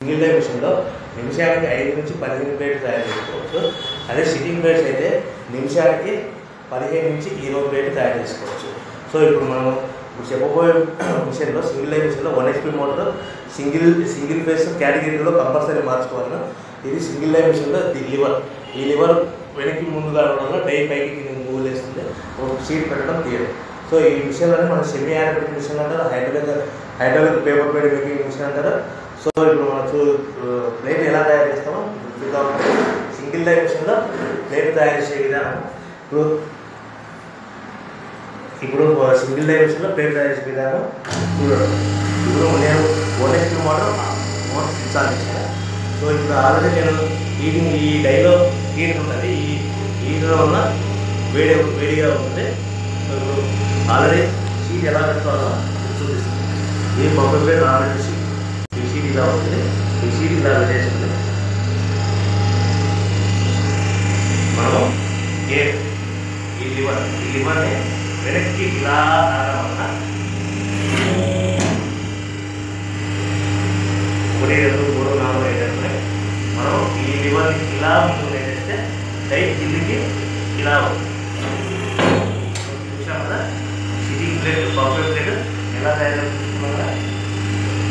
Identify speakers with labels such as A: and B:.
A: Single die మిషన్లో నిమిషానికి 5 నుంచి 15 ప్లేట్లు తయారు చేసుకోవచ్చు. అదే సిట్టింగ్ ప్లేట్స్ అయితే నిమిషానికి 15 నుంచి 20 ప్లేట్లు తయారు చేసుకోవచ్చు. సో ఇప్పుడు మనం చెప్పబోయే మిషన్లో సింగిల్ డై మిషన్లో 1 HP మోటార్ సింగిల్ ఫేస్ కేటగిరీలో కంపల్సరీ మార్చుకోవాలి. ఇది సింగిల్ డై మిషన్లో లివర్, ఈ లివర్ వెనక్కి ముందుగా రావడం వల్ల డై పైకి మూవ్ వేస్తుంది, ఒక షీట్ పెట్టడం తీయడం. సో ఈ మిషన్లోనే మనం సెమీ ఆటోమేటిక్ మిషన్ అంటారు, hydraulic paper plate making machine అంటారు. సో ఇప్పుడు మనం ప్లేట్ ఎలా తయారు చేస్తామో చూద్దాం. సింగిల్ డై మిషన్లో ప్లేట్ తయారు చేసే విధానం ఇప్పుడు సింగిల్ డై మిషన్లో ప్లేట్ తయారు చేసే విధానం చూడండి. ఇప్పుడు నేను 1 HP మోటార్ ఇన్స్టాల్ చేశాను. సో ఇప్పుడు ఆల్రెడీ నేను ఈ డైలో హీటర్ ఉంటుంది, ఈ హీటర్ వల్ల వేడిగా ఉంటుంది. సో ఇప్పుడు ఆల్రెడీ షీట్ ఎలా పెట్టుకోవాలో చూపిస్తుంది. ఈ బొమ్మ ప్లేట్ ఆల్రెడీ ఈ షీట్ ఇలా ఉంటుంది, ఈ షీట్ ఇలా పెట్టేస్తుంది. మనము ఈ లివర్ని వెనక్కి ఇలా రావడం వల్ల 1 2 3 4 5 ఉన్నాయి. మనం ఈ లివర్ని ఇలా ముందుకు వేసేస్తే డై కిందికి ఇలా చూసాం కదా. సిట్టింగ్ ప్లేట్ పర్ఫెక్ట్ ప్లేట్ ఎలా తయారు